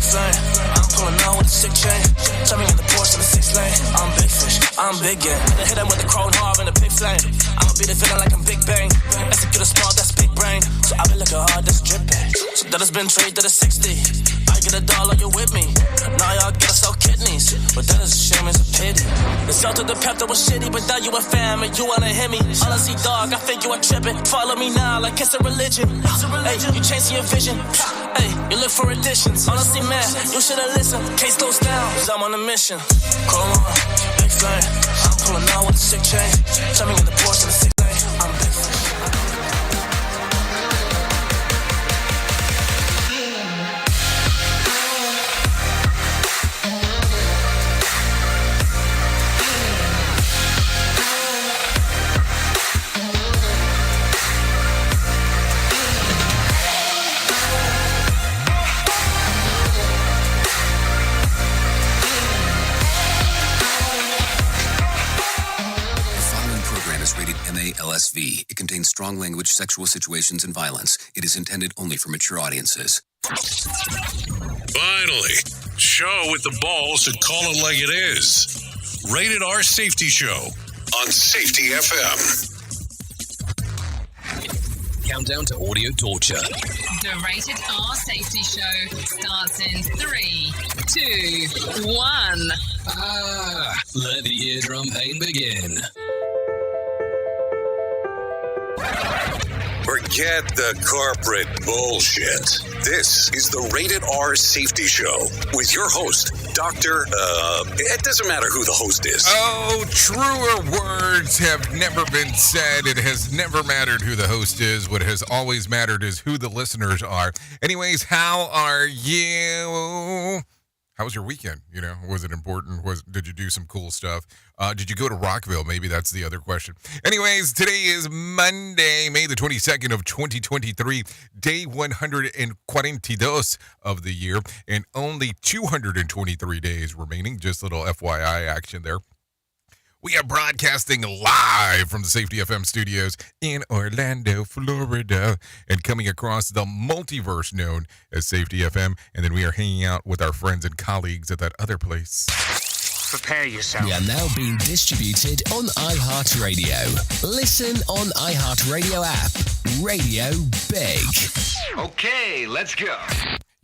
big flame. I'm pulling out with a sick chain. Jumping in the Porsche in the 6 lane. I'm big fish, I'm big game. Hit him with the crown hard in the pig flame. I'ma be the feeling like I'm Big Bang. Execute a small, that's big brain. So I be looking hard, that's dripping. So that has been trade to the 60. I get a dollar, you with me. Now y'all get us all kidneys. But that is a shame, it's a pity. The sell to the pep that was shitty, but now you a fam and you wanna hit me. Honestly, dog, I think you are tripping. Follow me now like it's a religion. Hey, you chasing your vision. Hey, you look for additions. Honestly, man, you should've listened. Case goes down, cause I'm on a mission. Come on, big flame. I'm pulling out with a sick chain. Jumping in the Porsche in the 6 lane. I'm big flame. LSV. It contains strong language, sexual situations, and violence. It is intended only for mature audiences. Finally, show with the balls to call it like it is. Rated R Safety Show on Safety FM. Countdown to audio torture. The Rated R Safety Show starts in 3, 2, 1. Let the eardrum pain begin. Forget the corporate bullshit. This is the Rated R Safety Show with your host, Dr. It doesn't matter who the host is. Oh, truer words have never been said. It has never mattered who the host is. What has always mattered is who the listeners are. Anyways, how are you? How was your weekend? You know, was it important? Did you do some cool stuff? Did you go to Rockville? Maybe that's the other question. Anyways, today is Monday, May the 22nd of 2023, day 142 of the year, and only 223 days remaining. Just a little FYI action there. We are broadcasting live from the Safety FM studios in Orlando, Florida, and coming across the multiverse known as Safety FM. And then we are hanging out with our friends and colleagues at that other place. Prepare yourself. We are now being distributed on iHeartRadio. Listen on iHeartRadio app. Radio Big. Okay, let's go.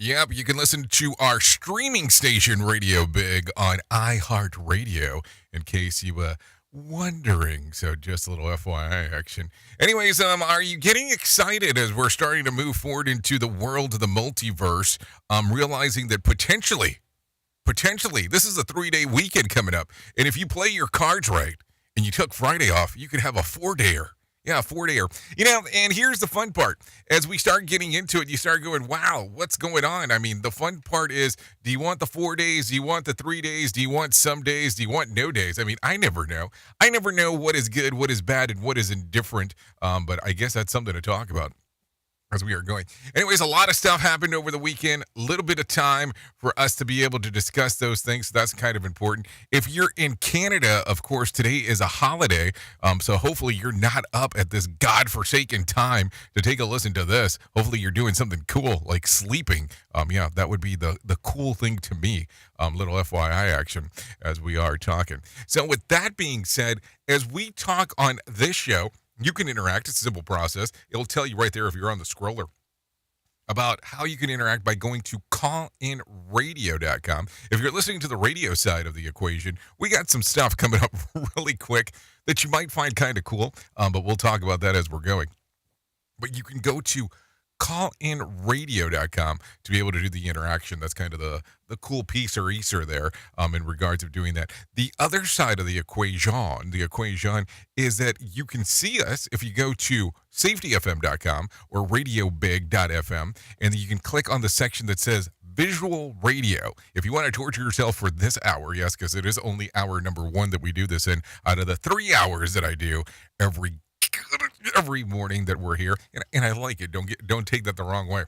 Yep, you can listen to our streaming station, Radio Big, on iHeartRadio, in case you were wondering. So just a little FYI action. Anyways, are you getting excited as we're starting to move forward into the world of the multiverse, realizing that potentially, this is a 3-day weekend coming up, and if you play your cards right, and you took Friday off, you could have a 4-dayer. Yeah, 4-dayer. You know, and here's the fun part. As we start getting into it, you start going, wow, what's going on? I mean, the fun part is, do you want the 4 days? Do you want the 3 days? Do you want some days? Do you want no days? I mean, I never know. I never know what is good, what is bad, and what is indifferent. But I guess that's something to talk about as we are going. Anyways, a lot of stuff happened over the weekend. A little bit of time for us to be able to discuss those things. So that's kind of important. If you're in Canada, of course, today is a holiday. So hopefully you're not up at this godforsaken time to take a listen to this. Hopefully you're doing something cool like sleeping. Yeah, that would be the cool thing to me. Little FYI action as we are talking. So with that being said, as we talk on this show, you can interact. It's a simple process. It'll tell you right there if you're on the scroller about how you can interact by going to callinradio.com. If you're listening to the radio side of the equation, we got some stuff coming up really quick that you might find kind of cool, but we'll talk about that as we're going. But you can go to callinradio.com to be able to do the interaction. That's kind of the cool piece or Easter there in regards of doing that. The other side of the equation is that you can see us if you go to safetyfm.com or radiobig.fm, and you can click on the section that says visual radio. If you want to torture yourself for this hour, yes, because it is only hour number 1 that we do this in out of the 3 hours that I do every morning that we're here, and I like it. Don't take that the wrong way.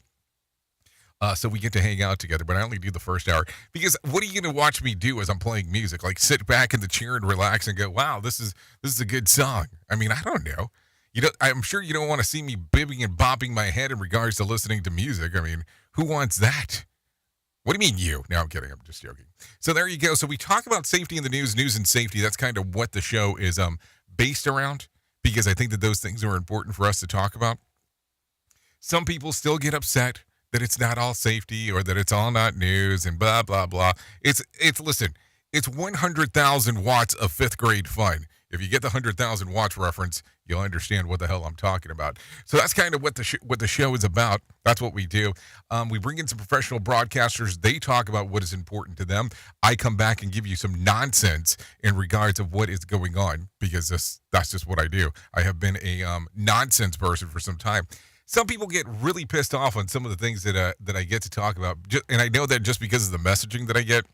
So we get to hang out together, but I only do the first hour because what are you going to watch me do as I'm playing music? Like sit back in the chair and relax and go, wow, this is a good song. I mean, I don't know. I'm sure you don't want to see me bibbing and bopping my head in regards to listening to music. I mean, who wants that? What do you mean you? No, I'm kidding. I'm just joking. So there you go. So we talk about safety in the news and safety. That's kind of what the show is based around, because I think that those things are important for us to talk about. Some people still get upset that it's not all safety or that it's all not news and blah, blah, blah. Listen, it's 100,000 watts of fifth grade fun. If you get the 100,000 watts reference, you'll understand what the hell I'm talking about. So that's kind of what the show is about. That's what we do. We bring in some professional broadcasters. They talk about what is important to them. I come back and give you some nonsense in regards of what is going on, because that's just what I do. I have been a nonsense person for some time. Some people get really pissed off on some of the things that I get to talk about, and I know that just because of the messaging that I get.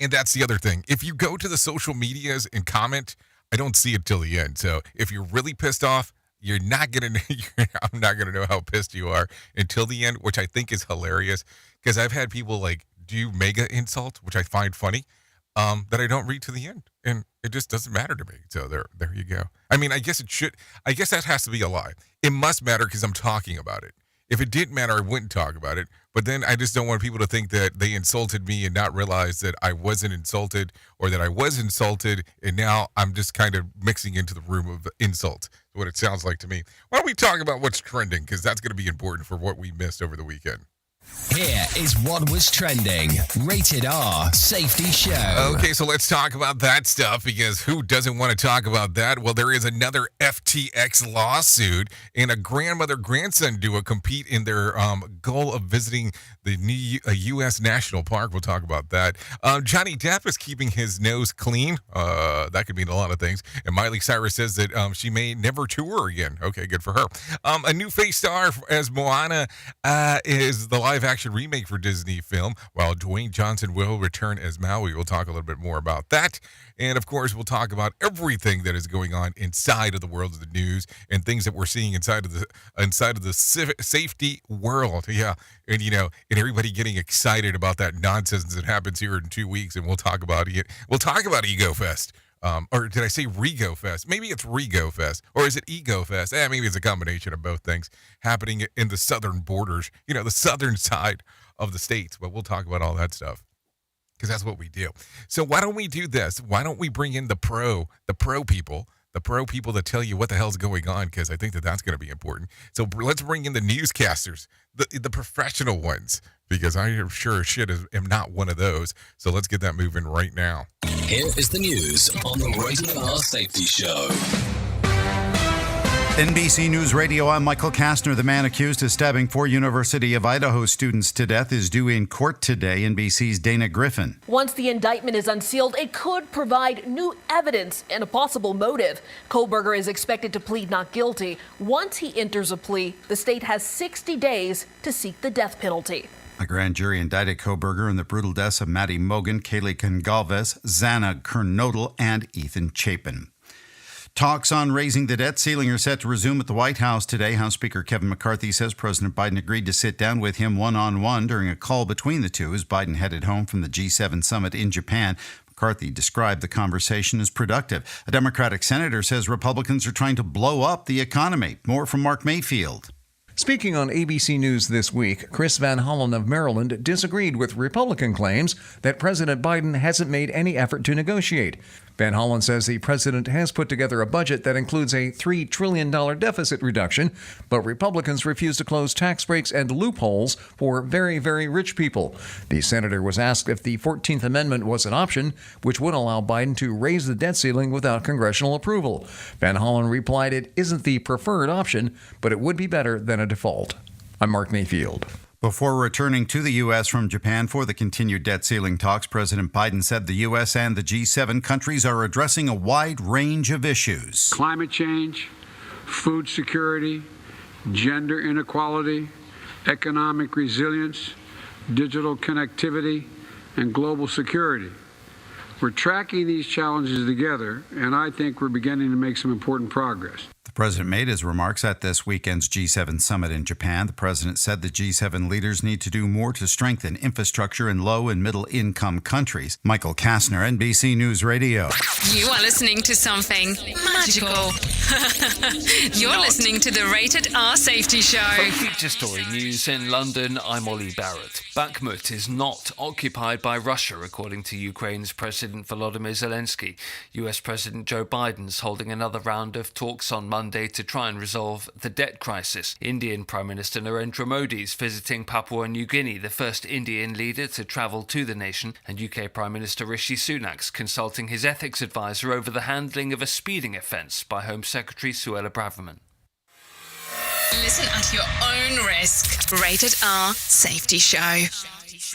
And that's the other thing. If you go to the social medias and comment, I don't see it till the end. So if you're really pissed off, I'm not gonna know how pissed you are until the end, which I think is hilarious, because I've had people like do mega insults, which I find funny, that I don't read to the end, and it just doesn't matter to me. So there you go. I mean, I guess that has to be a lie. It must matter because I'm talking about it. If it didn't matter, I wouldn't talk about it. But then I just don't want people to think that they insulted me and not realize that I wasn't insulted, or that I was insulted, and now I'm just kind of mixing into the room of insults. What it sounds like to me. Why don't we talk about what's trending? Because that's going to be important for what we missed over the weekend. Here is what was trending. Rated R Safety Show. Okay, so let's talk about that stuff, because who doesn't want to talk about that? Well, there is another FTX lawsuit, and a grandmother-grandson duo compete in their goal of visiting the new U.S. National Park. We'll talk about that. Johnny Depp is keeping his nose clean. That could mean a lot of things. And Miley Cyrus says that she may never tour again. Okay, good for her. A new face star as Moana is the live-action remake for Disney film, while Dwayne Johnson will return as Maui. We'll talk a little bit more about that. And, of course, we'll talk about everything that is going on inside of the world of the news and things that we're seeing inside of the safety world. Yeah, and, and everybody getting excited about that nonsense that happens here in 2 weeks, and we'll talk about it. We'll talk about Ego Fest. Or did I say Rego Fest? Maybe it's Rego Fest. Or is it Ego Fest? Maybe it's a combination of both things happening in the southern borders, the southern side of the states. But we'll talk about all that stuff, because that's what we do. So why don't we do this? Why don't we bring in the pro people that tell you what the hell's going on, because I think that that's going to be important. So let's bring in the newscasters, the professional ones, because I am sure as shit am not one of those. So let's get that moving right now. Here is the news on the Rated R Safety Show. NBC News Radio, I'm Michael Kastner. The man accused of stabbing 4 University of Idaho students to death is due in court today. NBC's Dana Griffin. Once the indictment is unsealed, it could provide new evidence and a possible motive. Kohlberger is expected to plead not guilty. Once he enters a plea, the state has 60 days to seek the death penalty. A grand jury indicted Kohlberger in the brutal deaths of Maddie Mogan, Kaylee Gongalves, Xana Kernodle, and Ethan Chapin. Talks on raising the debt ceiling are set to resume at the White House today. House Speaker Kevin McCarthy says President Biden agreed to sit down with him one-on-one during a call between the two as Biden headed home from the G7 summit in Japan. McCarthy described the conversation as productive. A Democratic senator says Republicans are trying to blow up the economy. More from Mark Mayfield. Speaking on ABC News this week, Chris Van Hollen of Maryland disagreed with Republican claims that President Biden hasn't made any effort to negotiate. Van Hollen says the president has put together a budget that includes a $3 trillion deficit reduction, but Republicans refuse to close tax breaks and loopholes for very, very rich people. The senator was asked if the 14th Amendment was an option, which would allow Biden to raise the debt ceiling without congressional approval. Van Hollen replied it isn't the preferred option, but it would be better than a default. I'm Mark Mayfield. Before returning to the U.S. from Japan for the continued debt ceiling talks, President Biden said the U.S. and the G7 countries are addressing a wide range of issues. Climate change, food security, gender inequality, economic resilience, digital connectivity, and global security. We're tracking these challenges together, and I think we're beginning to make some important progress. The The president made his remarks at this weekend's G7 summit in Japan. The president said the G7 leaders need to do more to strengthen infrastructure in low and middle income countries. Michael Kastner, NBC News Radio. You are listening to something magical. You're listening to the Rated R Safety Show. For Feature Story News in London, I'm Ollie Barrett. Bakhmut is not occupied by Russia, according to Ukraine's President Volodymyr Zelensky. US President Joe Biden's holding another round of talks on Monday to try and resolve the debt crisis. Indian Prime Minister Narendra Modi's visiting Papua New Guinea, the first Indian leader to travel to the nation, and UK Prime Minister Rishi Sunak's consulting his ethics advisor over the handling of a speeding offence by Home Secretary Suella Braverman. Listen at your own risk. Rated R Safety Show.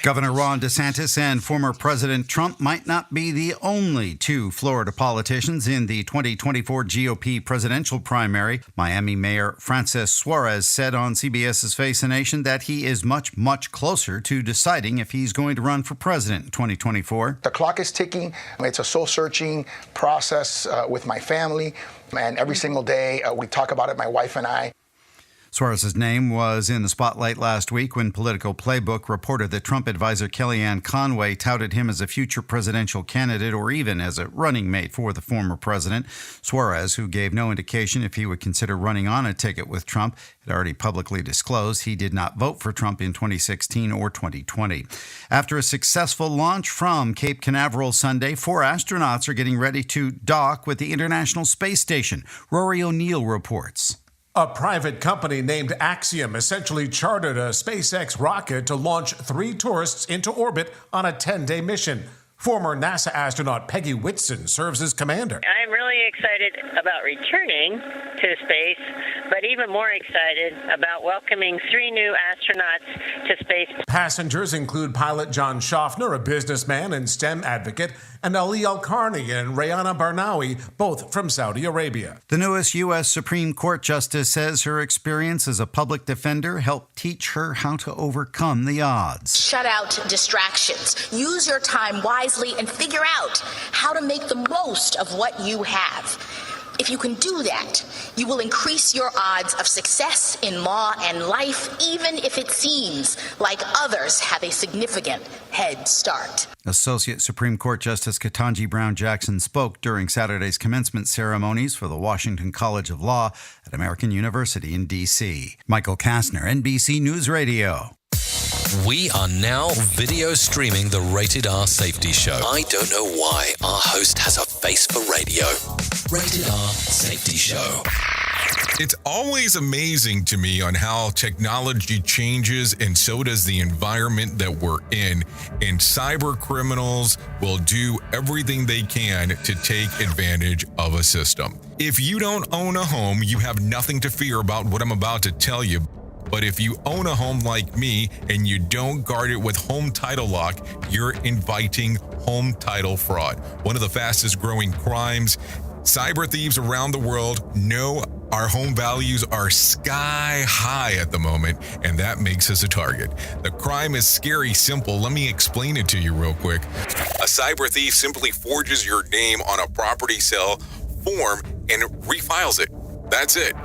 Governor Ron DeSantis and former President Trump might not be the only two Florida politicians in the 2024 GOP presidential primary. Miami Mayor Francis Suarez said on CBS's Face the Nation that he is much, much closer to deciding if he's going to run for president in 2024. The clock is ticking. It's a soul-searching process with my family, and every single day we talk about it, my wife and I. Suarez's name was in the spotlight last week when Political Playbook reported that Trump advisor Kellyanne Conway touted him as a future presidential candidate or even as a running mate for the former president. Suarez, who gave no indication if he would consider running on a ticket with Trump, had already publicly disclosed he did not vote for Trump in 2016 or 2020. After a successful launch from Cape Canaveral Sunday, 4 astronauts are getting ready to dock with the International Space Station. Rory O'Neill reports. A private company named Axiom essentially chartered a SpaceX rocket to launch 3 tourists into orbit on a 10-day mission. Former NASA astronaut Peggy Whitson serves as commander. I'm really excited about returning to space, but even more excited about welcoming 3 new astronauts to space. Passengers include pilot John Schaffner, a businessman and STEM advocate, and Ali Al-Qarni and Rayana Barnawi, both from Saudi Arabia. The newest U.S. Supreme Court justice says her experience as a public defender helped teach her how to overcome the odds. Shut out distractions. Use your time wisely and figure out how to make the most of what you have. If you can do that, you will increase your odds of success in law and life, even if it seems like others have a significant head start. Associate Supreme Court Justice Ketanji Brown Jackson spoke during Saturday's commencement ceremonies for the Washington College of Law at American University in D.C. Michael Kastner, NBC News Radio. We are now video streaming the Rated R Safety Show. I don't know why our host has a face for radio. Rated R Safety Show. It's always amazing to me on how technology changes, and so does the environment that we're in. And cyber criminals will do everything they can to take advantage of a system. If you don't own a home, you have nothing to fear about what I'm about to tell you. But if you own a home like me and you don't guard it with home title lock, you're inviting home title fraud. One of the fastest growing crimes. Cyber thieves around the world know our home values are sky high at the moment, and that makes us a target. The crime is scary simple. Let me explain it to you real quick. A cyber thief simply forges your name on a property sale form and refiles it. That's it.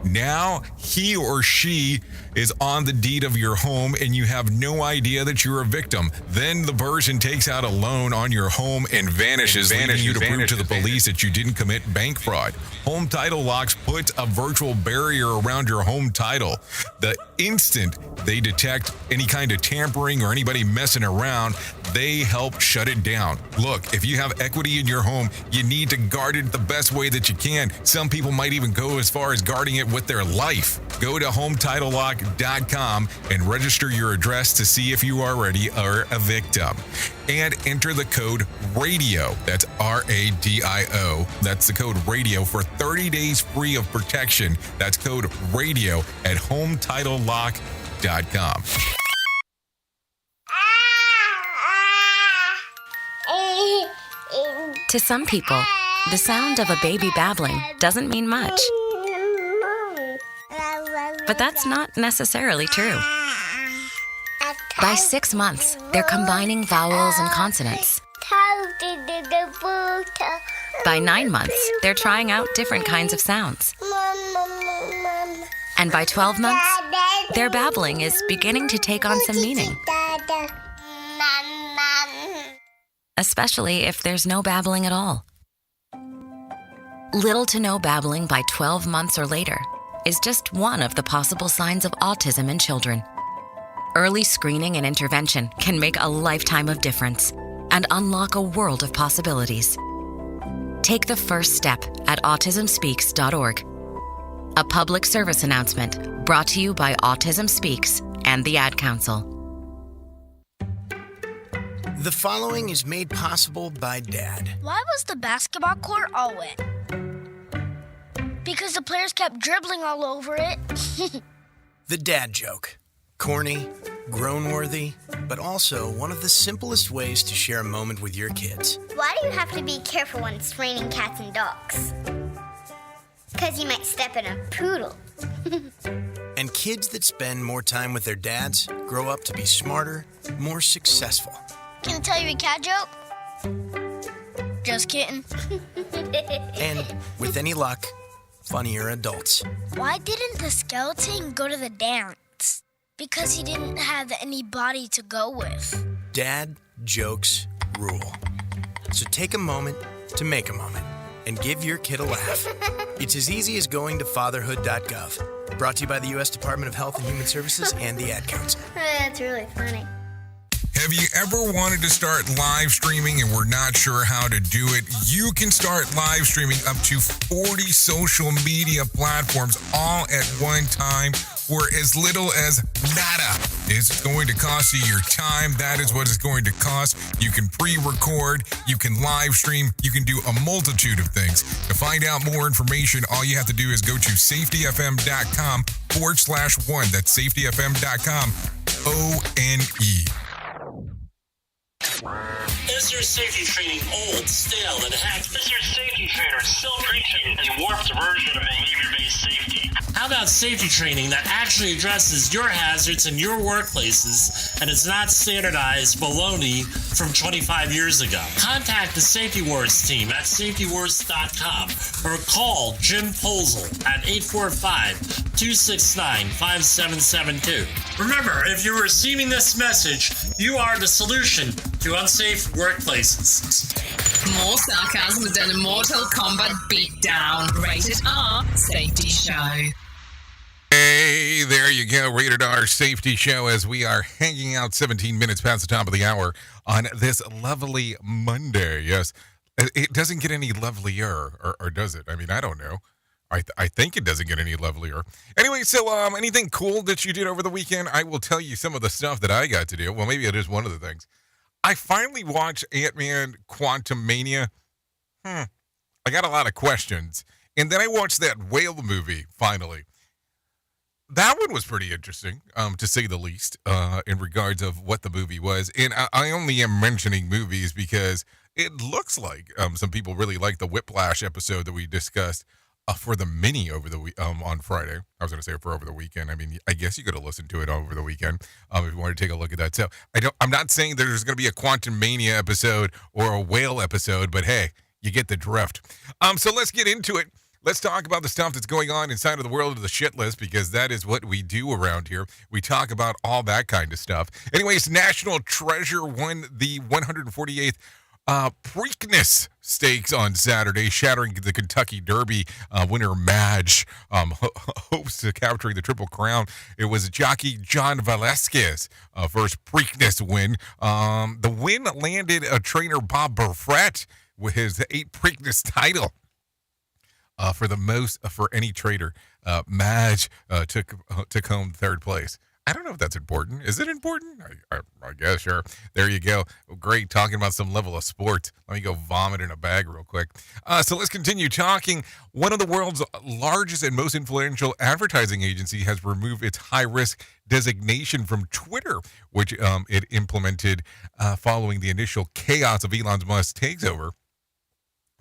Now he or she is on the deed of your home and you have no idea that you're a victim. Then the person takes out a loan on your home and vanishes, leaving you to prove to the police that you didn't commit bank fraud. Home Title Locks puts a virtual barrier around your home title. The instant they detect any kind of tampering or anybody messing around, they help shut it down. Look, if you have equity in your home, you need to guard it the best way that you can. Some people might even go as far as guarding it with their life. Go to HometitleLock.com and register your address to see if you already are a victim. And enter the code RADIO. That's RADIO. That's the code RADIO for 30 days free of protection. That's code RADIO at HometitleLock.com. To some people, the sound of a baby babbling doesn't mean much. But that's not necessarily true. By 6 months, they're combining vowels and consonants. By 9 months, they're trying out different kinds of sounds. And by 12 months, their babbling is beginning to take on some meaning. Especially if there's no babbling at all. Little to no babbling by 12 months or later is just one of the possible signs of autism in children. Early screening and intervention can make a lifetime of difference and unlock a world of possibilities. Take the first step at autismspeaks.org. A public service announcement brought to you by Autism Speaks and the Ad Council. The following is made possible by Dad. Why was the basketball court all wet? Because the players kept dribbling all over it. The dad joke. Corny, groan-worthy, but also one of the simplest ways to share a moment with your kids. Why do you have to be careful when it's raining cats and dogs? Because you might step in a poodle. And kids that spend more time with their dads grow up to be smarter, more successful. Can I tell you a cat joke? Just kidding. And with any luck, funnier adults. Why didn't the skeleton go to the dance? Because he didn't have anybody to go with. Dad jokes rule. So take a moment to make a moment and give your kid a laugh. It's as easy as going to fatherhood.gov. Brought to you by the U.S. Department of Health and Human Services and the Ad Council. That's really funny. Have you ever wanted to start live streaming and were not sure how to do it? You can start live streaming up to 40 social media platforms all at one time for as little as nada. It's going to cost you your time. That is what it's going to cost. You can pre-record, you can live stream, you can do a multitude of things. To find out more information, all you have to do is go to safetyfm.com/one. That's safetyfm.com, ONE. Is your safety training old, stale, and hacked? Is your safety trainer still preaching a warped version of behavior-based safety? How about safety training that actually addresses your hazards in your workplaces and is not standardized baloney from 25 years ago? Contact the Safety Wars team at safetywars.com or call Jim Posel at 845-269-5772. Remember, if you're receiving this message, you are the solution to unsafe workplaces. More sarcasm than a Mortal Kombat beatdown. Rated R Safety Show. Hey, there you go. Rated R Safety Show as we are hanging out 17 minutes past the top of the hour on this lovely Monday. Yes, it doesn't get any lovelier, or does it? I mean, I don't know. I think it doesn't get any lovelier. Anyway, so anything cool that you did over the weekend? I will tell you some of the stuff that I got to do. Well, maybe it is one of the things. I finally watched Ant-Man Quantumania. I got a lot of questions. And then I watched that whale movie, finally. That one was pretty interesting, to say the least, in regards of what the movie was. And I only am mentioning movies because it looks like some people really like the Whiplash episode that we discussed for the mini over the on Friday. I was going to say for over the weekend. I mean, I guess you could have listened to it over the weekend if you wanted to take a look at that. So I'm not saying there's going to be a Quantum Mania episode or a whale episode, but hey, you get the drift. So let's get into it. Let's talk about the stuff that's going on inside of the world of the shit list, because that is what we do around here. We talk about all that kind of stuff. Anyways, National Treasure won the 148th Preakness Stakes on Saturday, shattering the Kentucky Derby. Winner Madge hopes to capturing the Triple Crown. It was jockey John Velasquez first Preakness win. The win landed trainer Bob Burfrett with his 8th Preakness title. For the most for any trader, Madge took home 3rd place. I don't know if that's important. Is it important? I guess, sure. There you go. Great, talking about some level of sport. Let me go vomit in a bag real quick. So let's continue talking. One of the world's largest and most influential advertising agency has removed its high-risk designation from Twitter, which it implemented following the initial chaos of Elon Musk's takeover.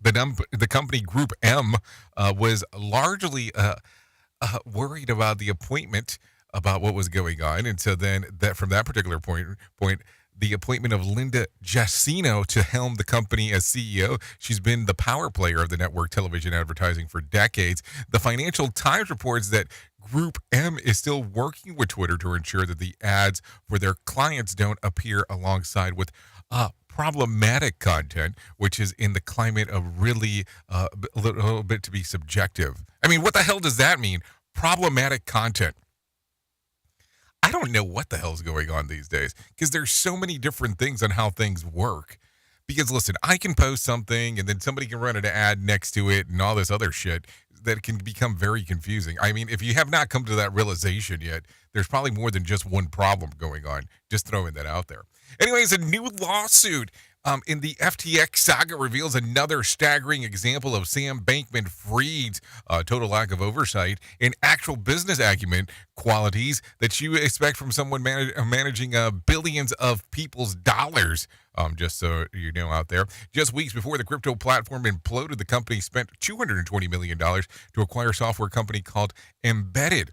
The company Group M was largely worried about the appointment, about what was going on, and so then that from that particular point, the appointment of Linda Jassino to helm the company as CEO. She's been the power player of the network television advertising for decades. The Financial Times reports that Group M is still working with Twitter to ensure that the ads for their clients don't appear alongside with problematic content, which is in the climate of really a little bit to be subjective. I mean, what the hell does that mean? Problematic content. I don't know what the hell's going on these days because there's so many different things on how things work. Because listen, I can post something and then somebody can run an ad next to it and all this other shit that can become very confusing. I mean, if you have not come to that realization yet, there's probably more than just one problem going on. Just throwing that out there. Anyways, a new lawsuit in the FTX saga reveals another staggering example of Sam Bankman-Fried's total lack of oversight and actual business acumen qualities that you expect from someone managing billions of people's dollars. Just so you know out there. Just weeks before the crypto platform imploded, the company spent $220 million to acquire a software company called Embed,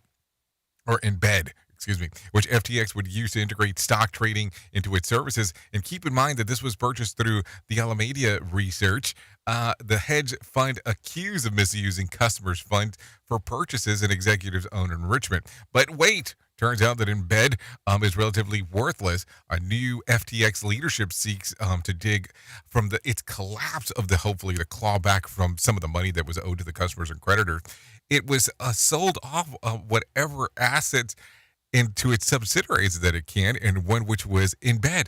which FTX would use to integrate stock trading into its services. And keep in mind that this was purchased through the Alameda Research, the hedge fund accused of misusing customers' funds for purchases and executives' own enrichment. But wait, turns out that Embed is relatively worthless. A new FTX leadership seeks to dig from its collapse of hopefully the clawback from some of the money that was owed to the customers and creditors. It was sold off whatever assets into its subsidiaries that it can, and one which was Embed.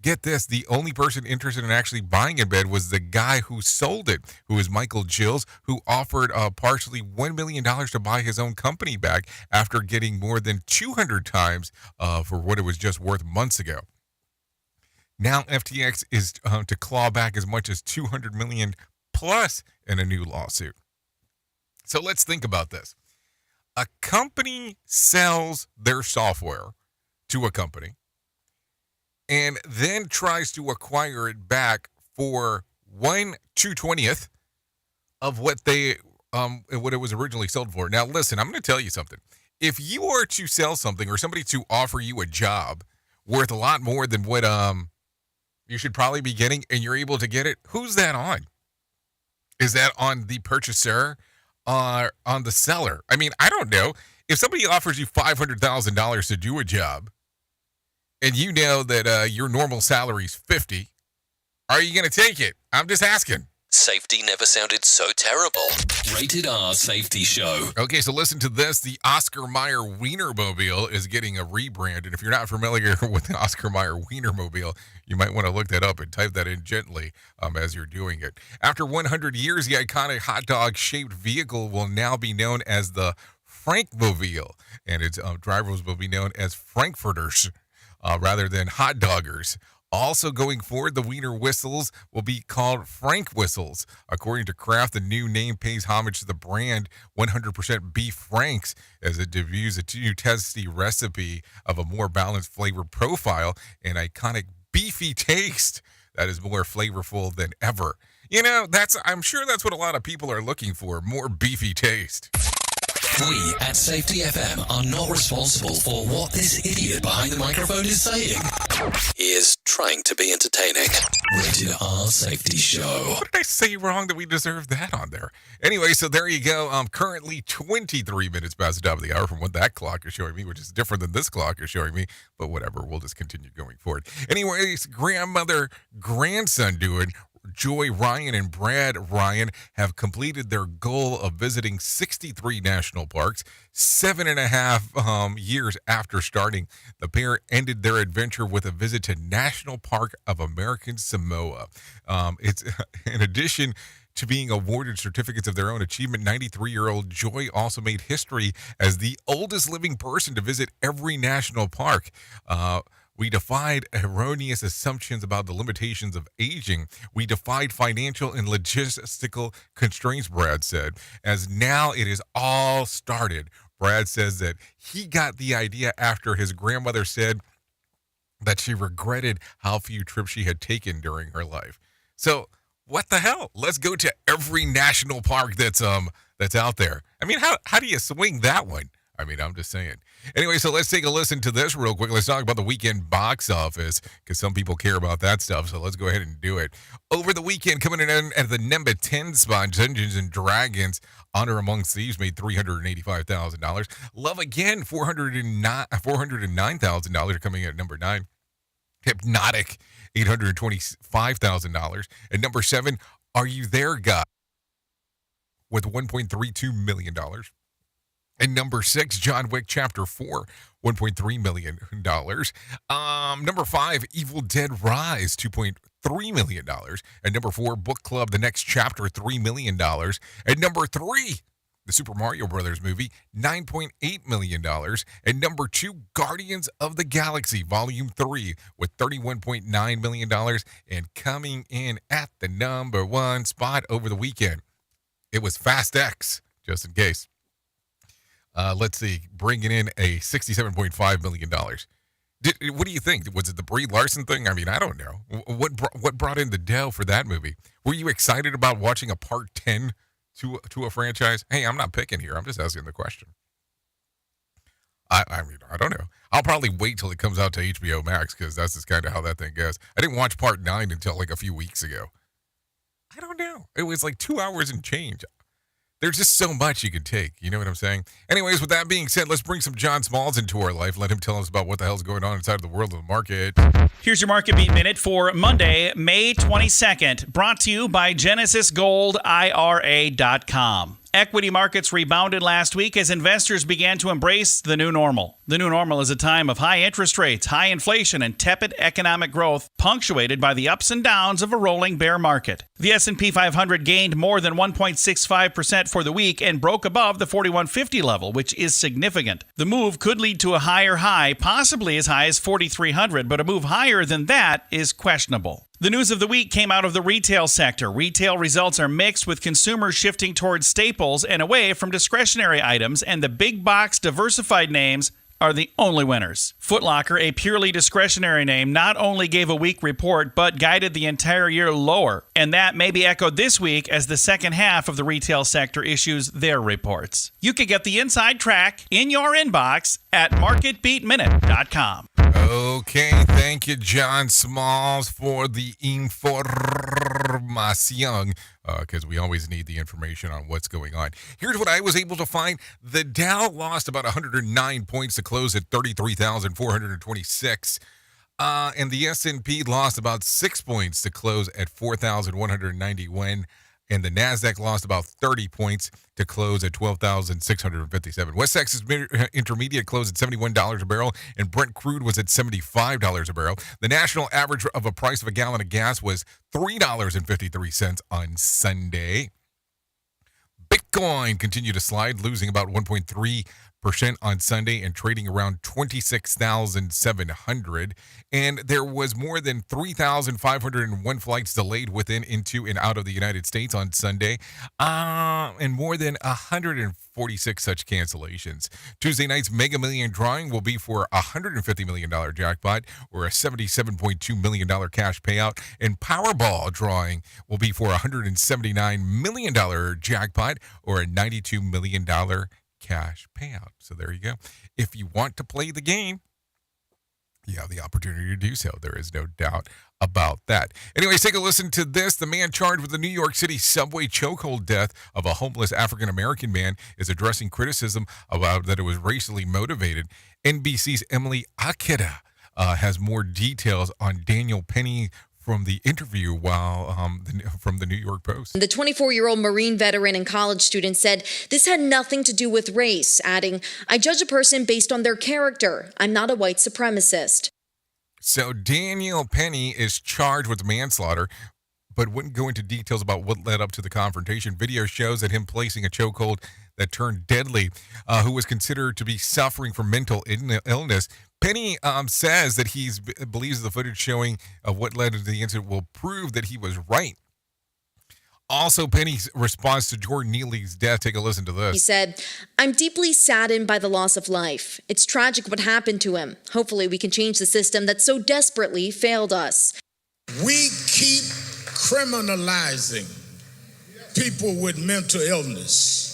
Get this, the only person interested in actually buying Embed was the guy who sold it, who is Michael Gills, who offered partially $1 million to buy his own company back after getting more than 200 times for what it was just worth months ago. Now FTX is to claw back as much as $200 million plus in a new lawsuit. So let's think about this. A company sells their software to a company and then tries to acquire it back for 1/220th of what it was originally sold for. Now, listen, I'm going to tell you something. If you are to sell something or somebody to offer you a job worth a lot more than what you should probably be getting and you're able to get it, who's that on? Is that on the purchaser? On the seller? I mean, I don't know. If somebody offers you $500,000 to do a job and you know that your normal salary is $50,000, are you going to take it? I'm just asking. Safety never sounded so terrible. Rated R Safety Show. Okay, so listen to this. The Oscar Mayer Wienermobile is getting a rebrand. And if you're not familiar with the Oscar Mayer Wienermobile, you might want to look that up and type that in gently as you're doing it. After 100 years, the iconic hot dog-shaped vehicle will now be known as the Frankmobile, and its drivers will be known as Frankfurters rather than hot doggers. Also going forward, the Wiener whistles will be called Frank whistles. According to Kraft, the new name pays homage to the brand 100% Beef Franks as it debuts a new tasty recipe of a more balanced flavor profile and iconic beefy taste that is more flavorful than ever. You know, I'm sure that's what a lot of people are looking for, more beefy taste. We at Safety FM are not responsible for what this idiot behind the microphone is saying. He is trying to be entertaining. Rated R Safety Show. What did I say wrong that we deserve that on there? Anyway, so there you go. Currently 23 minutes past the top of the hour from what that clock is showing me, which is different than this clock is showing me. But whatever, we'll just continue going forward. Anyways, grandmother, grandson doing. Joy Ryan and Brad Ryan have completed their goal of visiting 63 national parks 7.5 years after starting. The pair ended their adventure with a visit to National Park of American Samoa. It's in addition to being awarded certificates of their own achievement, 93-year-old Joy also made history as the oldest living person to visit every national park. We defied erroneous assumptions about the limitations of aging. We defied financial and logistical constraints, Brad said, as now it is all started. Brad says that he got the idea after his grandmother said that she regretted how few trips she had taken during her life. So what the hell? Let's go to every national park that's out there. I mean, how do you swing that one? I mean, I'm just saying. Anyway, so let's take a listen to this real quick. Let's talk about the weekend box office because some people care about that stuff. So let's go ahead and do it. Over the weekend, coming in at the number 10 spot, Dungeons and Dragons: Honor Among Thieves made $385,000. Love Again, $409,000, coming in at number 9. Hypnotic, $825,000. At number 7, Are You There, God? With $1.32 million. And number 6, John Wick Chapter 4, $1.3 million. Number 5, Evil Dead Rise, $2.3 million. And number 4, Book Club, The Next Chapter, $3 million. And number 3, the Super Mario Brothers movie, $9.8 million. And number 2, Guardians of the Galaxy, Volume 3, with $31.9 million. And coming in at the number 1 spot over the weekend, it was Fast X, just in case. Let's see, bringing in a $67.5 million. What do you think? Was it the Brie Larson thing? I mean, I don't know. What brought in the dough for that movie? Were you excited about watching a part 10 to a franchise? Hey, I'm not picking here. I'm just asking the question. I mean, I don't know. I'll probably wait till it comes out to HBO Max because that's just kind of how that thing goes. I didn't watch part 9 until like a few weeks ago. I don't know. It was like 2 hours and change. There's just so much you can take. You know what I'm saying? Anyways, with that being said, let's bring some John Smalls into our life. Let him tell us about what the hell's going on inside of the world of the market. Here's your Market Beat Minute for Monday, May 22nd, brought to you by GenesisGoldIRA.com. Equity markets rebounded last week as investors began to embrace the new normal. The new normal is a time of high interest rates, high inflation, and tepid economic growth, punctuated by the ups and downs of a rolling bear market. The S&P 500 gained more than 1.65% for the week and broke above the 4150 level, which is significant. The move could lead to a higher high, possibly as high as 4300, but a move higher than that is questionable. The news of the week came out of the retail sector. Retail results are mixed, with consumers shifting towards staples and away from discretionary items, and the big box diversified names are the only winners. Foot Locker, a purely discretionary name, not only gave a weak report, but guided the entire year lower. And that may be echoed this week as the second half of the retail sector issues their reports. You can get the inside track in your inbox at marketbeatminute.com. Okay, thank you, John Smalls, for the information, because we always need the information on what's going on. Here's what I was able to find. The Dow lost about 109 points to close at 33,426. And the S&P lost about 6 points to close at 4,191. And the NASDAQ lost about 30 points to close at 12,657. West Texas Intermediate closed at $71 a barrel, and Brent crude was at $75 a barrel. The national average of a price of a gallon of gas was $3.53 on Sunday. Bitcoin continued to slide, losing about 1.3% on Sunday and trading around 26,700. And there was more than 3,501 flights delayed within, into, and out of the United States on Sunday, and more than 146 such cancellations. Tuesday night's Mega Million drawing will be for a $150 million jackpot or a $77.2 million cash payout, and Powerball drawing will be for a $179 million jackpot or a $92 million cash payout. So there you go. If you want to play the game, you have the opportunity to do so. There is no doubt about that. Anyways, take a listen to this. The man charged with the New York City subway chokehold death of a homeless African-American man is addressing criticism about that it was racially motivated. NBC's Emily Akeda has more details on Daniel Penny from the interview from the New York Post. The 24-year-old Marine veteran and college student said this had nothing to do with race, adding, "I judge a person based on their character. I'm not a white supremacist." So Daniel Penny is charged with manslaughter, but wouldn't go into details about what led up to the confrontation. Video shows that him placing a chokehold that turned deadly, who was considered to be suffering from mental illness. Penny says that he believes the footage showing of what led to the incident will prove that he was right. Also, Penny's response to Jordan Neely's death, take a listen to this. He said, "I'm deeply saddened by the loss of life. It's tragic what happened to him. Hopefully we can change the system that so desperately failed us." We keep criminalizing people with mental illness.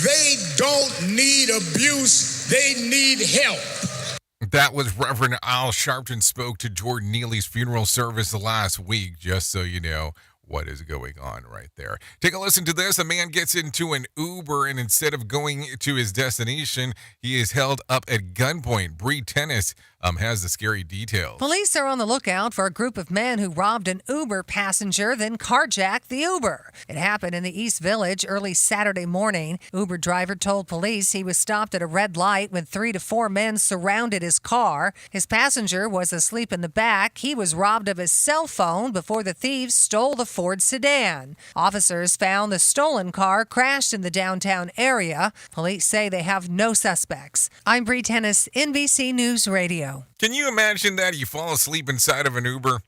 They don't need abuse They need help. That was Reverend Al Sharpton spoke to Jordan Neely's funeral service last week, just so you know what is going on right there. Take a listen to this. A man gets into an Uber, and instead of going to his destination, he is held up at gunpoint. Bree Tennis has the scary details. Police are on the lookout for a group of men who robbed an Uber passenger, then carjacked the Uber. It happened in the East Village early Saturday morning. Uber driver told police he was stopped at a red light when 3 to 4 men surrounded his car. His passenger was asleep in the back. He was robbed of his cell phone before the thieves stole the Ford sedan. Officers found the stolen car crashed in the downtown area. Police say they have no suspects. I'm Bree Tennis, NBC News Radio. Can you imagine that? You fall asleep inside of an Uber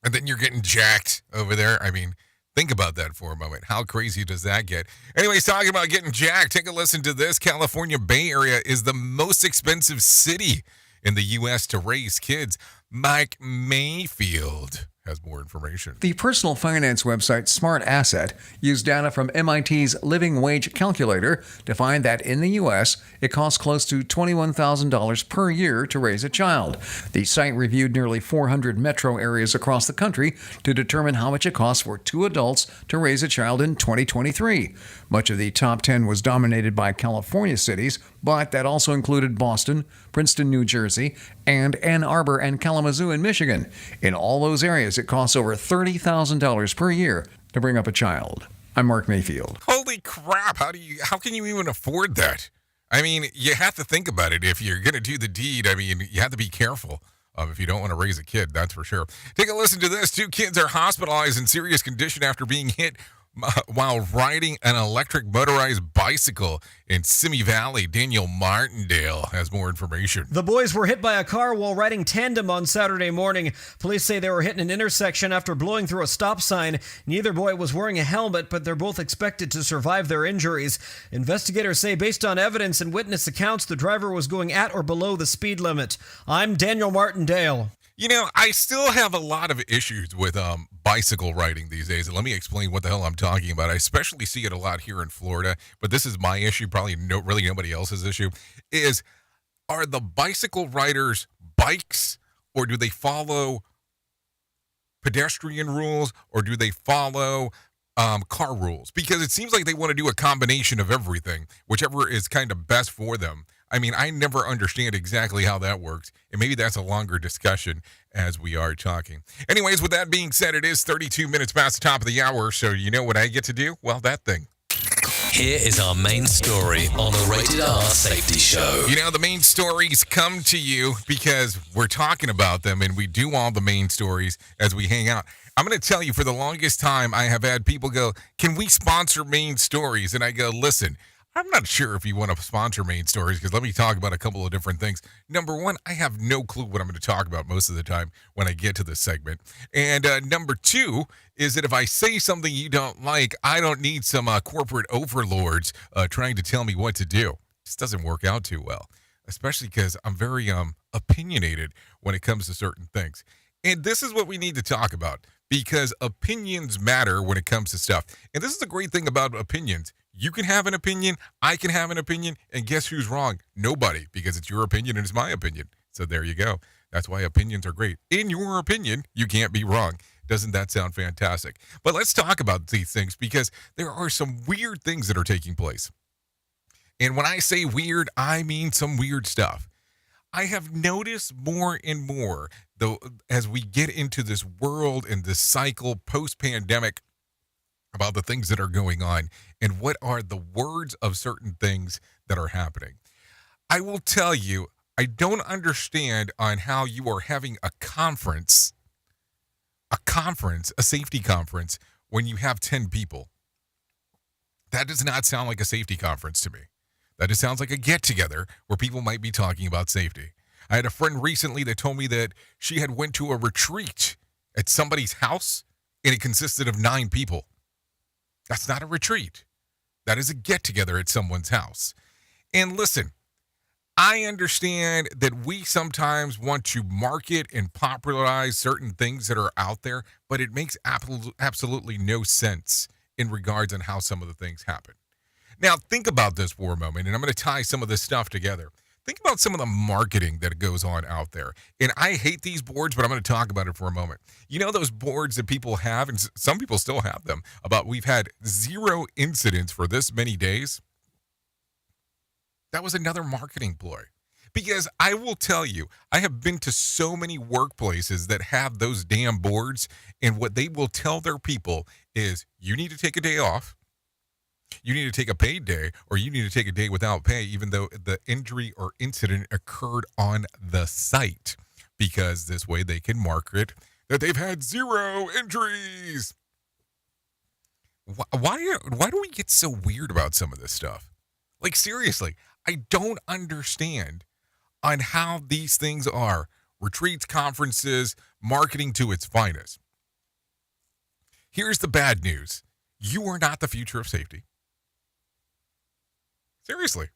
and then you're getting jacked over there? I mean, think about that for a moment. How crazy does that get? Anyways, talking about getting jacked, take a listen to this. California Bay Area is the most expensive city in the U.S. to raise kids. Mike Mayfield has more information. The personal finance website Smart Asset used data from MIT's Living Wage Calculator to find that in the U.S., it costs close to $21,000 per year to raise a child. The site reviewed nearly 400 metro areas across the country to determine how much it costs for 2 adults to raise a child in 2023. Much of the top 10 was dominated by California cities, but that also included Boston, Princeton, New Jersey, and Ann Arbor and Kalamazoo in Michigan. In all those areas, it costs over $30,000 per year to bring up a child. I'm Mark Mayfield. Holy crap. How can you even afford that? I mean, you have to think about it. If you're going to do the deed, I mean, you have to be careful if you don't want to raise a kid, that's for sure. Take a listen to this. 2 kids are hospitalized in serious condition after being hit while riding an electric motorized bicycle in Simi Valley. Daniel Martindale has more information. The boys were hit by a car while riding tandem on Saturday morning. Police say they were hit in an intersection after blowing through a stop sign. Neither boy was wearing a helmet, but they're both expected to survive their injuries. Investigators say based on evidence and witness accounts, the driver was going at or below the speed limit. I'm Daniel Martindale. You know, I still have a lot of issues with bicycle riding these days, and let me explain what the hell I'm talking about. I especially see it a lot here in Florida, but this is my issue, probably really nobody else's issue, are the bicycle riders bikes, or do they follow pedestrian rules, or do they follow car rules? Because it seems like they want to do a combination of everything, whichever is kind of best for them. I mean, I never understand exactly how that works, and maybe that's a longer discussion as we are talking. Anyways, with that being said, it is 32 minutes past the top of the hour, so you know what I get to do? Well, that thing. Here is our main story on the Rated R Safety Show. You know, the main stories come to you because we're talking about them, and we do all the main stories as we hang out. I'm going to tell you, for the longest time, I have had people go, can we sponsor main stories? And I go, listen, I'm not sure if you want to sponsor main stories, because let me talk about a couple of different things. Number one, I have no clue what I'm going to talk about most of the time when I get to this segment. And number two is that if I say something you don't like, I don't need some corporate overlords trying to tell me what to do. This doesn't work out too well, especially because I'm very opinionated when it comes to certain things. And this is what we need to talk about, because opinions matter when it comes to stuff. And this is the great thing about opinions. You can have an opinion, I can have an opinion, and guess who's wrong? Nobody, because it's your opinion and it's my opinion. So there you go. That's why opinions are great. In your opinion, you can't be wrong. Doesn't that sound fantastic? But let's talk about these things, because there are some weird things that are taking place. And when I say weird, I mean some weird stuff. I have noticed more and more, though, as we get into this world and this cycle post-pandemic, about the things that are going on and what are the words of certain things that are happening. I will tell you, I don't understand on how you are having a safety conference, when you have 10 people. That does not sound like a safety conference to me. That just sounds like a get-together where people might be talking about safety. I had a friend recently that told me that she had went to a retreat at somebody's house, and it consisted of 9 people. That's not a retreat. That is a get-together at someone's house. And listen, I understand that we sometimes want to market and popularize certain things that are out there, but it makes absolutely no sense in regards on how some of the things happen. Now, think about this for a moment, and I'm going to tie some of this stuff together. Think about some of the marketing that goes on out there. And I hate these boards, but I'm going to talk about it for a moment. You know those boards that people have, and some people still have them, about we've had 0 incidents for this many days? That was another marketing ploy. Because I will tell you, I have been to so many workplaces that have those damn boards, and what they will tell their people is, you need to take a day off. You need to take a paid day, or you need to take a day without pay, even though the injury or incident occurred on the site, because this way they can market that they've had 0 injuries. Why do we get so weird about some of this stuff? Like, seriously, I don't understand on how these things are. Retreats, conferences, marketing to its finest. Here's the bad news. You are not the future of safety. Seriously,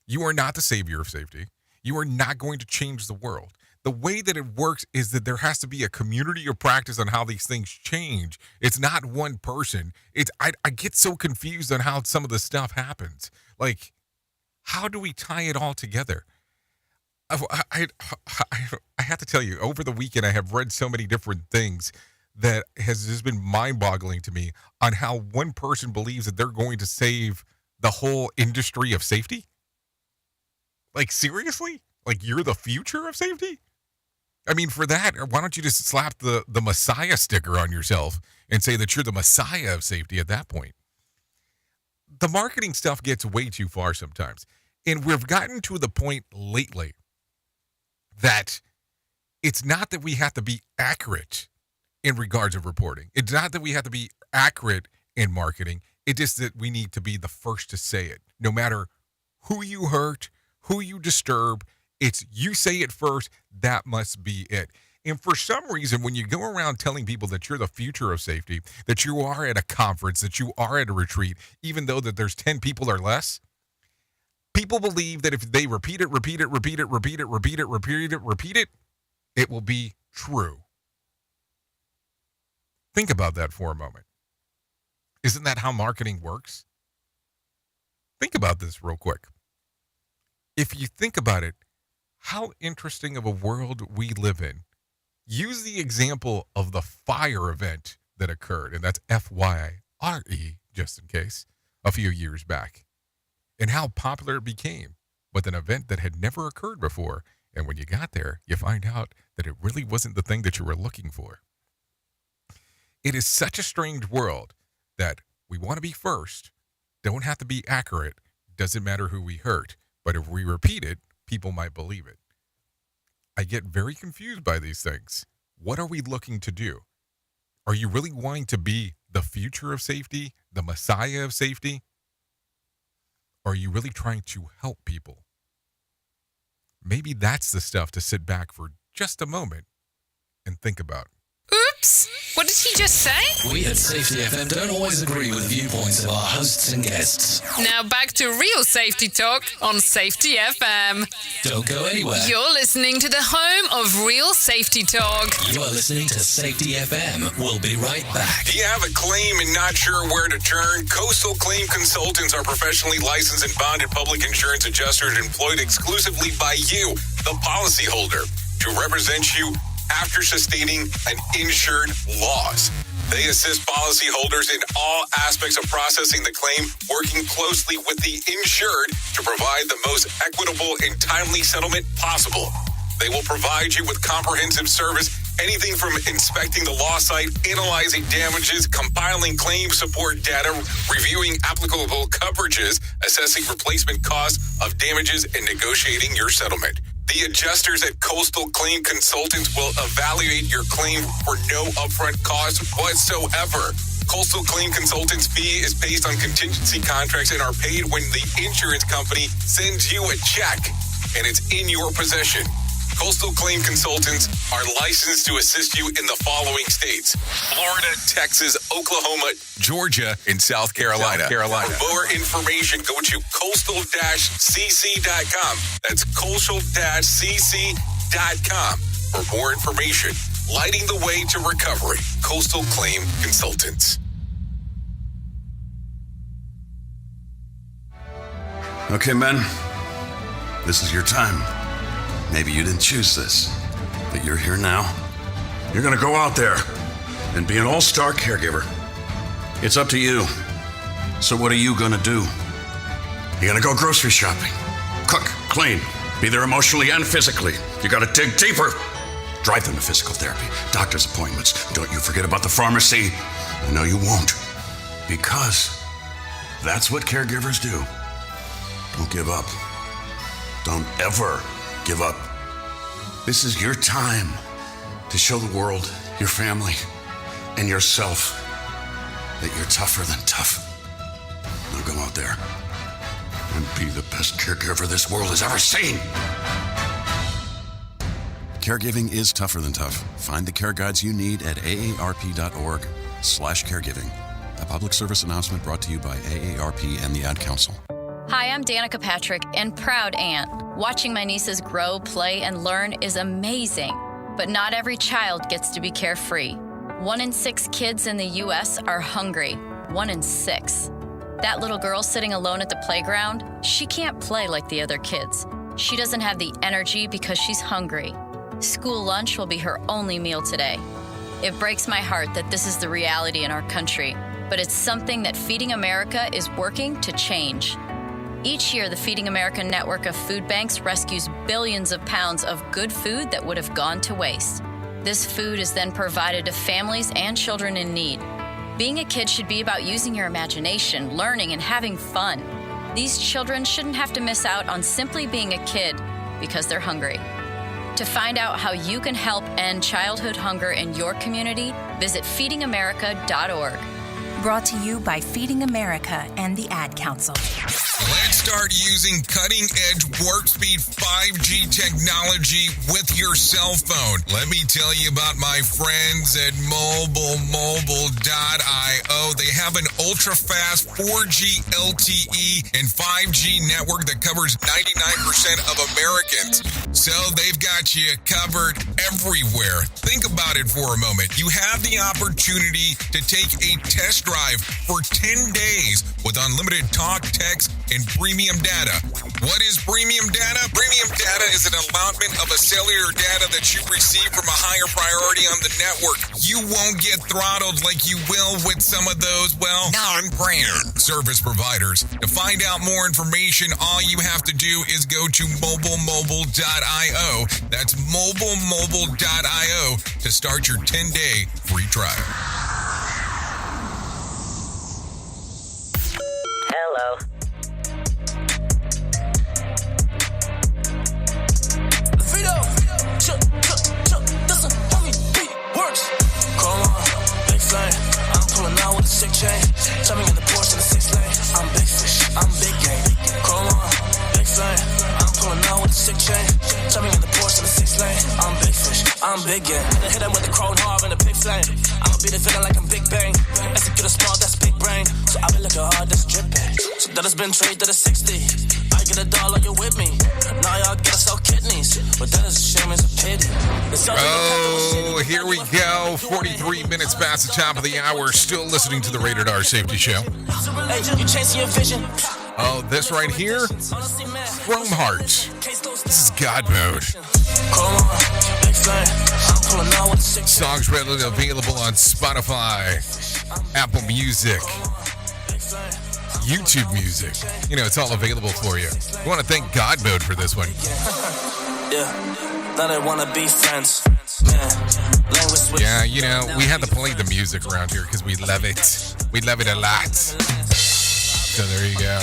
you are not the savior of safety. You are not going to change the world. The way that it works is that there has to be a community of practice on how these things change. It's not one person. I get so confused on how some of this stuff happens. Like, how do we tie it all together? I have to tell you, over the weekend, I have read so many different things that has just been mind-boggling to me on how one person believes that they're going to save the whole industry of safety? Like, seriously? Like, you're the future of safety? I mean, for that, why don't you just slap the Messiah sticker on yourself and say that you're the Messiah of safety at that point? The marketing stuff gets way too far sometimes. And we've gotten to the point lately that it's not that we have to be accurate in regards of reporting. It's not that we have to be accurate in marketing. It's just that we need to be the first to say it. No matter who you hurt, who you disturb, it's you say it first, that must be it. And for some reason, when you go around telling people that you're the future of safety, that you are at a conference, that you are at a retreat, even though that there's 10 people or less, people believe that if they repeat it, it will be true. Think about that for a moment. Isn't that how marketing works? Think about this real quick. If you think about it, how interesting of a world we live in. Use the example of the fire event that occurred, and that's FYRE, just in case, a few years back, and how popular it became with an event that had never occurred before. And when you got there, you find out that it really wasn't the thing that you were looking for. It is such a strange world that we want to be first, don't have to be accurate, doesn't matter who we hurt, but if we repeat it, people might believe it. I get very confused by these things. What are we looking to do? Are you really wanting to be the future of safety, the Messiah of safety? Or are you really trying to help people? Maybe that's the stuff to sit back for just a moment and think about. Oops! What did he just say? We at Safety FM don't always agree with viewpoints of our hosts and guests. Now back to real safety talk on Safety FM. Don't go anywhere. You're listening to the home of real safety talk. You are listening to Safety FM. We'll be right back. Do you have a claim and not sure where to turn? Coastal Claim Consultants are professionally licensed and bonded public insurance adjusters employed exclusively by you, the policyholder, to represent you after sustaining an insured loss. They assist policyholders in all aspects of processing the claim, working closely with the insured to provide the most equitable and timely settlement possible. They will provide you with comprehensive service, anything from inspecting the loss site, analyzing damages, compiling claim support data, reviewing applicable coverages, assessing replacement costs of damages, and negotiating your settlement. The adjusters at Coastal Claim Consultants will evaluate your claim for no upfront cost whatsoever. Coastal Claim Consultants' fee is based on contingency contracts and are paid when the insurance company sends you a check and it's in your possession. Coastal Claim Consultants are licensed to assist you in the following states: Florida, Texas, Oklahoma, Georgia, and South Carolina. For more information, go to coastal-cc.com. That's coastal-cc.com. For more information, lighting the way to recovery. Coastal Claim Consultants. Okay, men, this is your time. Maybe you didn't choose this, but you're here now. You're gonna go out there and be an all-star caregiver. It's up to you. So what are you gonna do? You're gonna go grocery shopping, cook, clean, be there emotionally and physically. You gotta dig deeper. Drive them to physical therapy, doctor's appointments. Don't you forget about the pharmacy. I know you won't, because that's what caregivers do. Don't give up. Don't ever give up. This is your time to show the world, your family, and yourself that you're tougher than tough. Now go out there and be the best caregiver this world has ever seen. Caregiving is tougher than tough. Find the care guides you need at aarp.org/caregiving. A public service announcement brought to you by AARP and the Ad Council. Hi, I'm Danica Patrick and proud aunt. Watching my nieces grow, play, and learn is amazing. But not every child gets to be carefree. 1 in 6 kids in the U.S. are hungry. 1 in 6. That little girl sitting alone at the playground, she can't play like the other kids. She doesn't have the energy because she's hungry. School lunch will be her only meal today. It breaks my heart that this is the reality in our country, but it's something that Feeding America is working to change. Each year, the Feeding America network of food banks rescues billions of pounds of good food that would have gone to waste. This food is then provided to families and children in need. Being a kid should be about using your imagination, learning, and having fun. These children shouldn't have to miss out on simply being a kid because they're hungry. To find out how you can help end childhood hunger in your community, visit feedingamerica.org. Brought to you by Feeding America and the Ad Council. Let's start using cutting-edge warp speed 5G technology with your cell phone. Let me tell you about my friends at mobilemobile.io. They have an ultra-fast 4G LTE and 5G network that covers 99% of Americans. So they've got you covered everywhere. Think about it for a moment. You have the opportunity to take a test drive for 10 days with unlimited talk, text, and premium data. What is premium data? Premium data is an allotment of a cellular data that you receive from a higher priority on the network. You won't get throttled like you will with some of those, well, non-brand service providers. To find out more information, all you have to do is go to mobilemobile.io. That's mobilemobile.io to start your 10-day free trial. Hello. Vito, listen, homie, beat works. Come on, big flame. I'm pulling out with a sick chain. Jumping in the Porsche in the 6 lane. I'm big fish, I'm big game. Come on, big flame. I'm pulling out with a sick chain. Jumping in the Porsche in the 6 lane. I'm big fish, I'm big game. Hit him with the crown hard in the big flame. I'ma beat it feeling like I'm Big Bang. Execute a small, that's big brain. So I've been looking hard, that's dripping. So that has been traded to the 60. I get a dollar, you're with me. Now y'all get us all kidneys. But that is a shame, it's a pity. Oh, here we go. 43 minutes past the top of the hour. Still listening to the Rated R Safety Show. Hey, you chasing your vision. Oh, this right here? Chrome Heart. This is God Mode. Songs readily available on Spotify, Apple Music, YouTube Music. You know, it's all available for you. We want to thank God Mode for this one. Yeah, now they want to be friends. Yeah, you know, we had to play the music around here because we love it. We love it a lot. So there you go.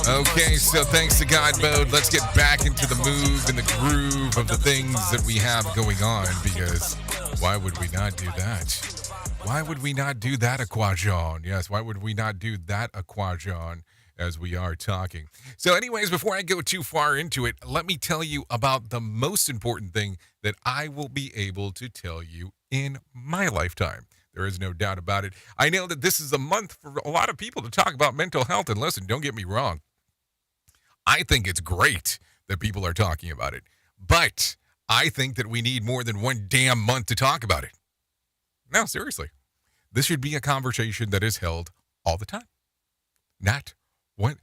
Okay, so thanks to God Mode, let's get back into the move and the groove of the things that we have going on, because why would we not do that? Why would we not do that, Aquajon? Yes, why would we not do that, Aquajon, as we are talking? So anyways, before I go too far into it, let me tell you about the most important thing that I will be able to tell you in my lifetime. There is no doubt about it. I know that this is a month for a lot of people to talk about mental health. And listen, don't get me wrong. I think it's great that people are talking about it. But I think that we need more than one damn month to talk about it. No, seriously. This should be a conversation that is held all the time. Not what,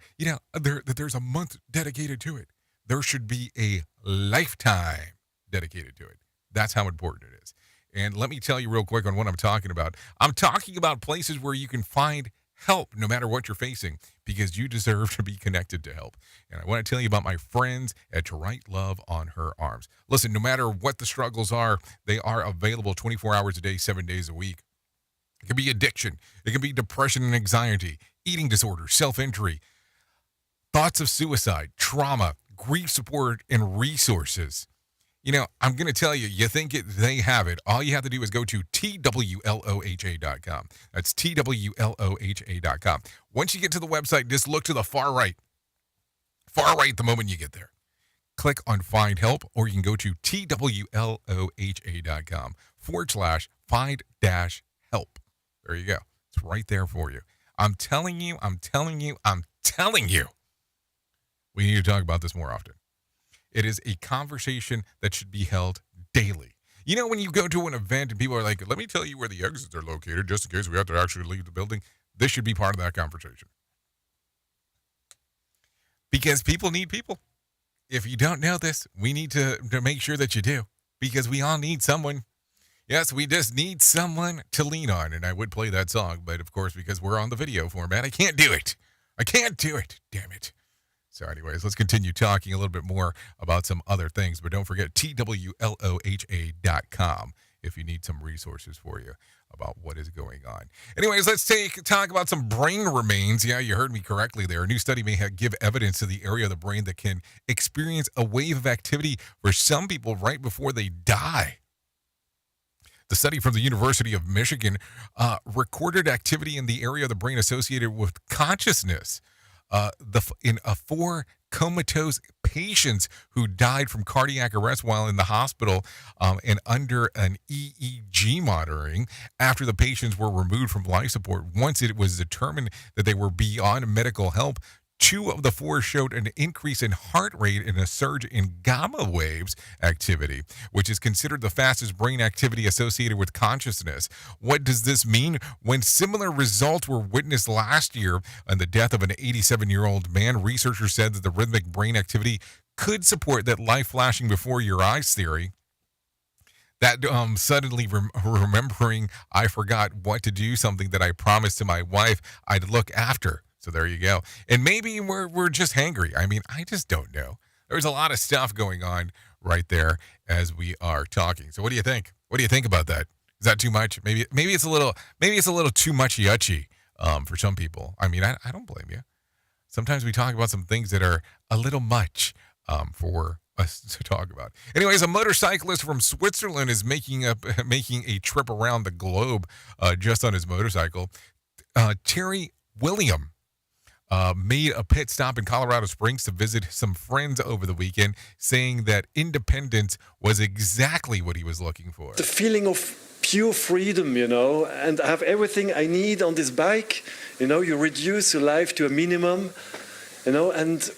there's a month dedicated to it. There should be a lifetime dedicated to it. That's how important it is. And let me tell you real quick on what I'm talking about. I'm talking about places where you can find help no matter what you're facing, because you deserve to be connected to help. And I want to tell you about my friends at To Write Love on Her Arms. Listen, no matter what the struggles are, they are available 24 hours a day, 7 days a week. It can be addiction. It can be depression and anxiety, eating disorder, self-injury, thoughts of suicide, trauma, grief support, and resources. I'm going to tell you, you think they have it. All you have to do is go to TWLOHA.com. That's TWLOHA.com. Once you get to the website, just look to the far right. Far right the moment you get there. Click on Find Help, or you can go to TWLOHA.com/find-help. There you go. It's right there for you. I'm telling you. We need to talk about this more often. It is a conversation that should be held daily. When you go to an event and people are like, let me tell you where the exits are located just in case we have to actually leave the building. This should be part of that conversation. Because people need people. If you don't know this, we need to make sure that you do. Because we all need someone. Yes, we just need someone to lean on. And I would play that song, but of course, because we're on the video format, I can't do it. Damn it. So anyways, let's continue talking a little bit more about some other things. But don't forget TWLOHA.com if you need some resources for you about what is going on. Anyways, let's talk about some brain remains. Yeah, you heard me correctly there. A new study may give evidence to the area of the brain that can experience a wave of activity for some people right before they die. The study from the University of Michigan recorded activity in the area of the brain associated with consciousness. In 4 comatose patients who died from cardiac arrest while in the hospital and under an EEG monitoring after the patients were removed from life support. Once it was determined that they were beyond medical help, 2 of the 4 showed an increase in heart rate and a surge in gamma waves activity, which is considered the fastest brain activity associated with consciousness. What does this mean? When similar results were witnessed last year on the death of an 87-year-old man, researchers said that the rhythmic brain activity could support that life flashing before your eyes theory. That suddenly remembering I forgot what to do, something that I promised to my wife I'd look after. So there you go. And maybe we're just hangry. I mean, I just don't know. There's a lot of stuff going on right there as we are talking. So what do you think? What do you think about that? Is that too much? Maybe it's a little too muchy-uchy for some people. I mean, I don't blame you. Sometimes we talk about some things that are a little much for us to talk about. Anyways, a motorcyclist from Switzerland is making a trip around the globe just on his motorcycle. Terry William made a pit stop in Colorado Springs to visit some friends over the weekend, saying that independence was exactly what he was looking for. The feeling of pure freedom, and I have everything I need on this bike. You reduce your life to a minimum, and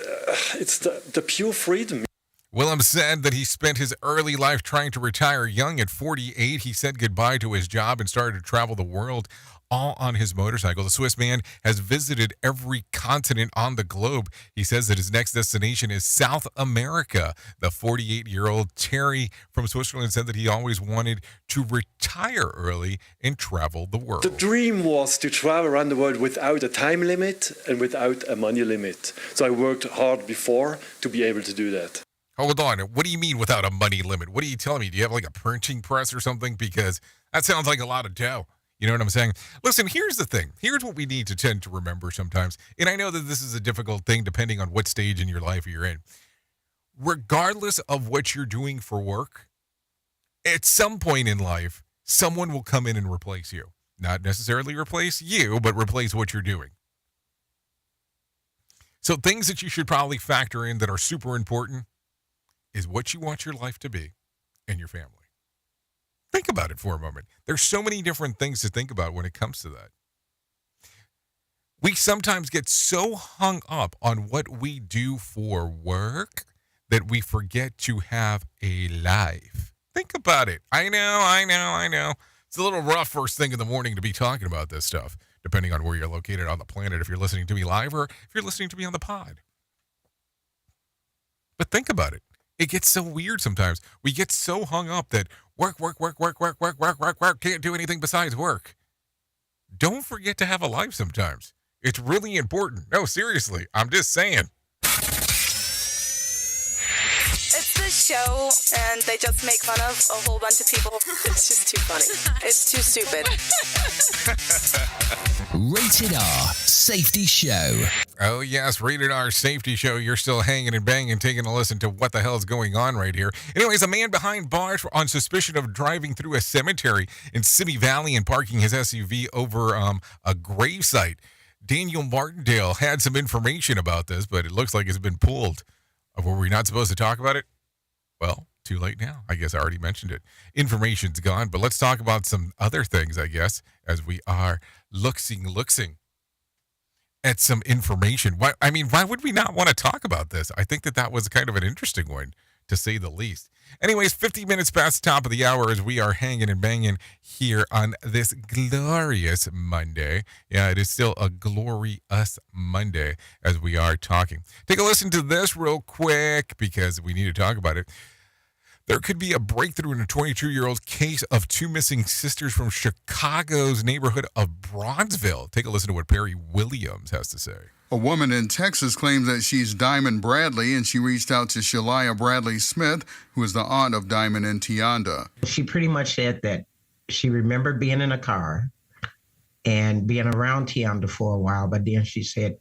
it's the pure freedom. Willem said that he spent his early life trying to retire young. At 48, he said goodbye to his job and started to travel the world all on his motorcycle. The Swiss man has visited every continent on the globe. He says that his next destination is South America. The 48-year-old Terry from Switzerland said that he always wanted to retire early and travel the world. The dream was to travel around the world without a time limit and without a money limit. So I worked hard before to be able to do that. Hold on. What do you mean without a money limit? What are you telling me? Do you have like a printing press or something? Because that sounds like a lot of dough. You know what I'm saying? Listen, here's the thing. Here's what we need to tend to remember sometimes. And I know that this is a difficult thing depending on what stage in your life you're in. Regardless of what you're doing for work, at some point in life, someone will come in and replace you. Not necessarily replace you, but replace what you're doing. So things that you should probably factor in that are super important is what you want your life to be and your family. Think about it for a moment. There's so many different things to think about when it comes to that. We sometimes get so hung up on what we do for work that we forget to have a life. Think about it. I know. It's a little rough first thing in the morning to be talking about this stuff, depending on where you're located on the planet, if you're listening to me live or if you're listening to me on the pod. But think about it. It gets so weird sometimes. We get so hung up that work, can't do anything besides work. Don't forget to have a life sometimes. It's really important. No, seriously, I'm just saying. It's the show, and they just make fun of a whole bunch of people. It's just too funny. It's too stupid. Rated R Safety Show. Oh, yes, Rated R Safety Show. You're still hanging and banging, taking a listen to what the hell is going on right here. Anyways, a man behind bars on suspicion of driving through a cemetery in Simi Valley and parking his SUV over a gravesite. Daniel Martindale had some information about this, but it looks like it's been pulled. Were we not supposed to talk about it? Well, too late now. I guess I already mentioned it. Information's gone, but let's talk about some other things, I guess, as we are looking at some information. Why would we not want to talk about this? I think that was kind of an interesting one, to say the least. Anyways, 50 minutes past the top of the hour as we are hanging and banging here on this glorious Monday. Yeah, it is still a glorious Monday as we are talking. Take a listen to this real quick because we need to talk about it. There could be a breakthrough in a 22-year-old case of two missing sisters from Chicago's neighborhood of Bronzeville. Take a listen to what Perry Williams has to say. A woman in Texas claims that she's Diamond Bradley, and she reached out to Shalia Bradley Smith, who is the aunt of Diamond and Tianda. She pretty much said that she remembered being in a car and being around Tianda for a while, but then she said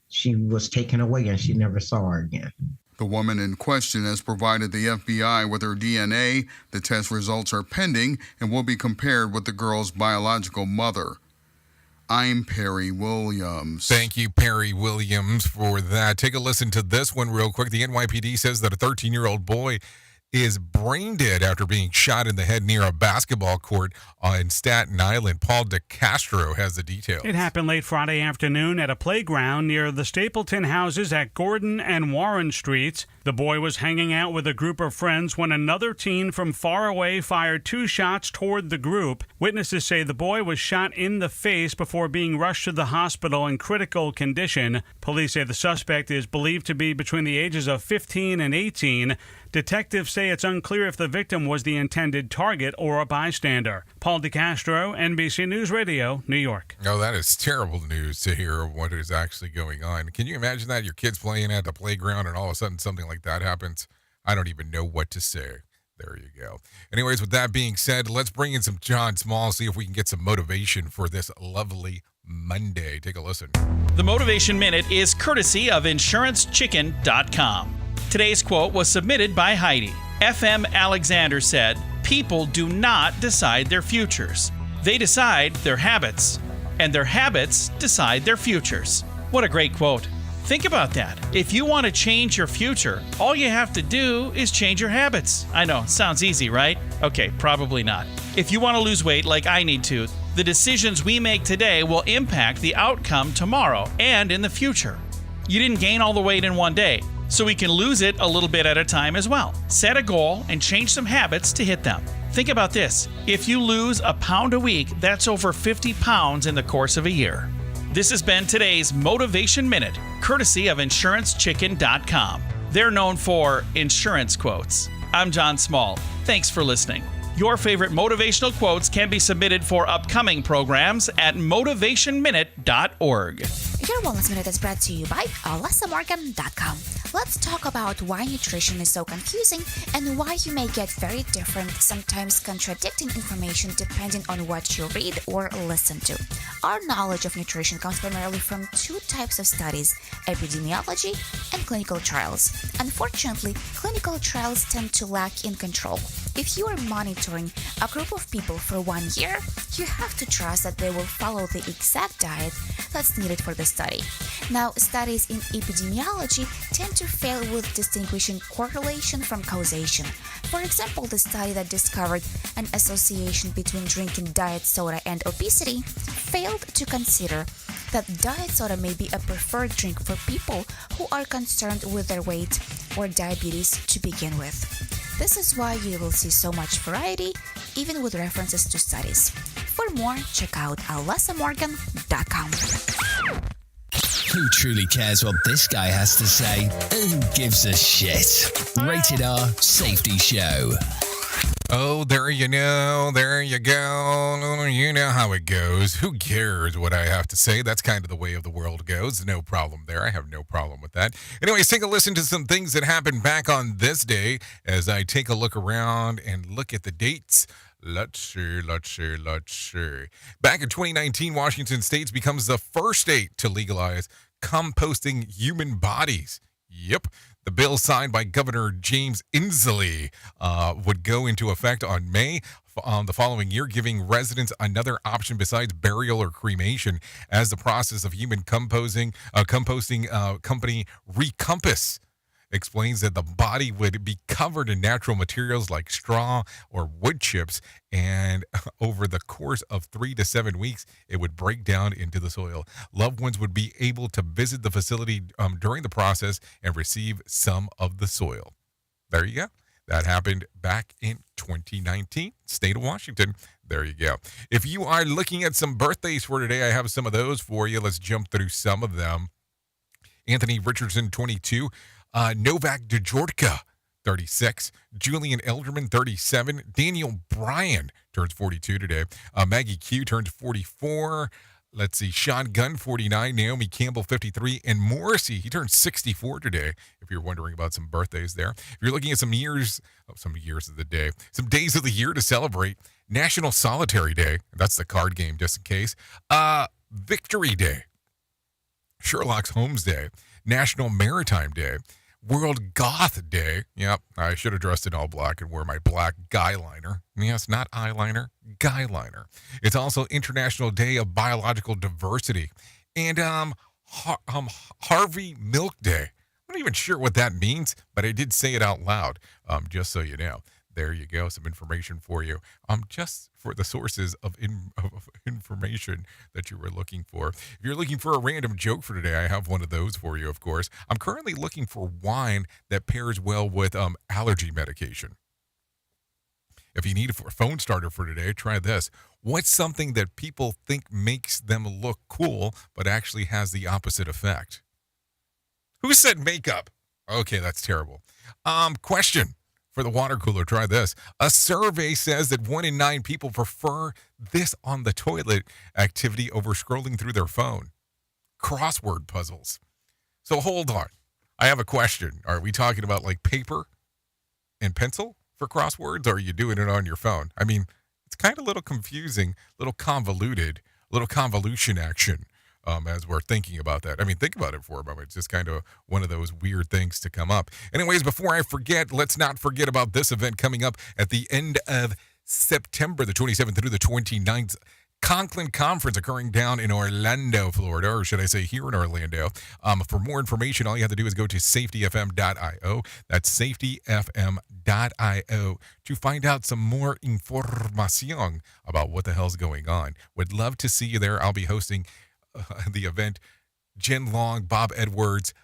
she was taken away and she never saw her again. The woman in question has provided the FBI with her DNA. The test results are pending and will be compared with the girl's biological mother. I'm Perry Williams. Thank you, Perry Williams, for that. Take a listen to this one real quick. The NYPD says that a 13-year-old boy is brain dead after being shot in the head near a basketball court in Staten Island. Paul DeCastro has the details. It happened late Friday afternoon at a playground near the Stapleton houses at Gordon and Warren Streets. The boy was hanging out with a group of friends when another teen from far away fired 2 shots toward the group. Witnesses say the boy was shot in the face before being rushed to the hospital in critical condition. Police say the suspect is believed to be between the ages of 15 and 18. Detectives say it's unclear if the victim was the intended target or a bystander. Paul DeCastro, NBC News Radio, New York. Oh, that is terrible news to hear of what is actually going on. Can you imagine that? Your kid's playing at the playground and all of a sudden something like that happens? I don't even know what to say. There you go. Anyways, with that being said, let's bring in some John Small, see if we can get some motivation for this lovely Monday. Take a listen. The Motivation Minute is courtesy of InsuranceChicken.com. Today's quote was submitted by Heidi. F.M. Alexander said, "People do not decide their futures. They decide their habits, and their habits decide their futures." What a great quote. Think about that. If you want to change your future, all you have to do is change your habits. I know, sounds easy, right? Okay, probably not. If you want to lose weight like I need to, the decisions we make today will impact the outcome tomorrow and in the future. You didn't gain all the weight in one day, so we can lose it a little bit at a time as well. Set a goal and change some habits to hit them. Think about this. If you lose a pound a week, that's over 50 pounds in the course of a year. This has been today's Motivation Minute, courtesy of InsuranceChicken.com. They're known for insurance quotes. I'm John Small. Thanks for listening. Your favorite motivational quotes can be submitted for upcoming programs at motivationminute.org. Your Wellness Minute is brought to you by AlysaMorgan.com. Let's talk about why nutrition is so confusing and why you may get very different, sometimes contradicting information depending on what you read or listen to. Our knowledge of nutrition comes primarily from 2 types of studies, epidemiology and clinical trials. Unfortunately, clinical trials tend to lack in control. If you are monitoring a group of people for 1 year, you have to trust that they will follow the exact diet that's needed for the study. Now, studies in epidemiology tend to fail with distinguishing correlation from causation. For example, the study that discovered an association between drinking diet soda and obesity failed to consider that diet soda may be a preferred drink for people who are concerned with their weight or diabetes to begin with. This is why you will see so much variety, even with references to studies. For more, check out alessamorgan.com. Who truly cares what this guy has to say? Who gives a shit? Rated R Safety Show. Oh, there you go. You know how it goes. Who cares what I have to say? That's kind of the way of the world goes. No problem there. I have no problem with that. Anyways, take a listen to some things that happened back on this day as I take a look around and look at the dates. Let's see. Back in 2019, Washington State becomes the first state to legalize composting human bodies. Yep. The bill signed by Governor James Inslee would go into effect on May the following year, giving residents another option besides burial or cremation as the process of human composting company Recompass explains that the body would be covered in natural materials like straw or wood chips, and over the course of 3 to 7 weeks, it would break down into the soil. Loved ones would be able to visit the facility during the process and receive some of the soil. There you go. That happened back in 2019, state of Washington. There you go. If you are looking at some birthdays for today, I have some of those for you. Let's jump through some of them. Anthony Richardson, 22. Novak Djordjevic, 36. Julian Elderman, 37. Daniel Bryan turns 42 today. Maggie Q turns 44. Let's see. Sean Gunn, 49. Naomi Campbell, 53. And Morrissey, he turns 64 today, if you're wondering about some birthdays there. If you're looking at some years of the day, some days of the year to celebrate, National Solitary Day. That's the card game, just in case. Victory Day. Sherlock Holmes Day. National Maritime Day. World Goth Day. Yep, I should have dressed in all black and wore my black guy liner. Yes, not eyeliner, guy liner. It's also International Day of Biological Diversity. And Harvey Milk Day. I'm not even sure what that means, but I did say it out loud, just so you know. There you go, some information for you. Just for the sources of information that you were looking for. If you're looking for a random joke for today, I have one of those for you, of course. I'm currently looking for wine that pairs well with allergy medication. If you need a phone starter for today, try this. What's something that people think makes them look cool, but actually has the opposite effect? Who said makeup? Okay, that's terrible. Question. For the water cooler, try this. A survey says that 1 in 9 people prefer this on the toilet activity over scrolling through their phone. Crossword puzzles. So hold on. I have a question. Are we talking about like paper and pencil for crosswords, or are you doing it on your phone? I mean, it's kind of a little confusing, a little convoluted, a little convolution action. As we're thinking about that. I mean, think about it for a moment. It's just kind of one of those weird things to come up. Anyways, before I forget, let's not forget about this event coming up at the end of September, the 27th through the 29th. Conklin Conference occurring down in Orlando, Florida, or should I say here in Orlando. For more information, all you have to do is go to safetyfm.io. That's safetyfm.io to find out some more information about what the hell's going on. Would love to see you there. I'll be hosting the event. Jen Long, Bob Edwards,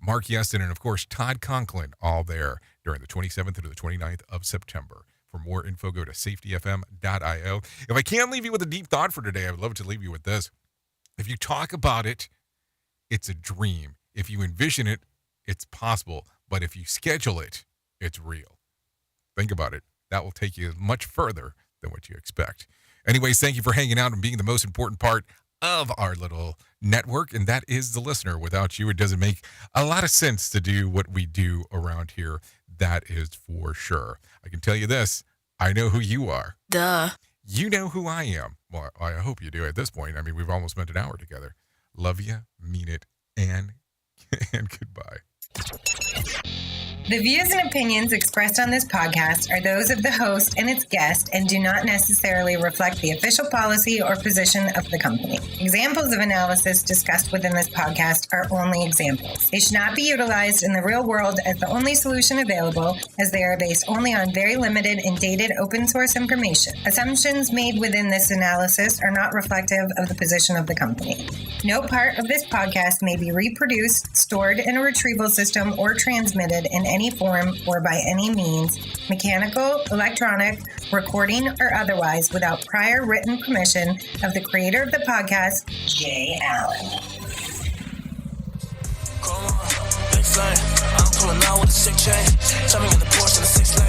Mark Yeston, and of course Todd Conklin, all there during the 27th through the 29th of September. For more info, go to safetyfm.io. If I can't leave you with a deep thought for today, I would love to leave you with this. If you talk about it, it's a dream. If you envision it, it's possible. But if you schedule it, it's real. Think about it. That will take you much further than what you expect. Anyways, thank you for hanging out and being the most important part of our little network, and that is the listener. Without you, it doesn't make a lot of sense to do what we do around here. That is for sure. I can tell you this. I know who you are. Duh. You know who I am. Well, I hope you do at this point. I mean, we've almost spent an hour together. Love you, mean it, and goodbye. The views and opinions expressed on this podcast are those of the host and its guest and do not necessarily reflect the official policy or position of the company. Examples of analysis discussed within this podcast are only examples. They should not be utilized in the real world as the only solution available, as they are based only on very limited and dated open source information. Assumptions made within this analysis are not reflective of the position of the company. No part of this podcast may be reproduced, stored in a retrieval system, or transmitted in any form or by any means mechanical, electronic, recording, or otherwise without prior written permission of the creator of the podcast, Jay Allen. I'm pulling out with a sick chain. Tell me in the Porsche in the 6 lane.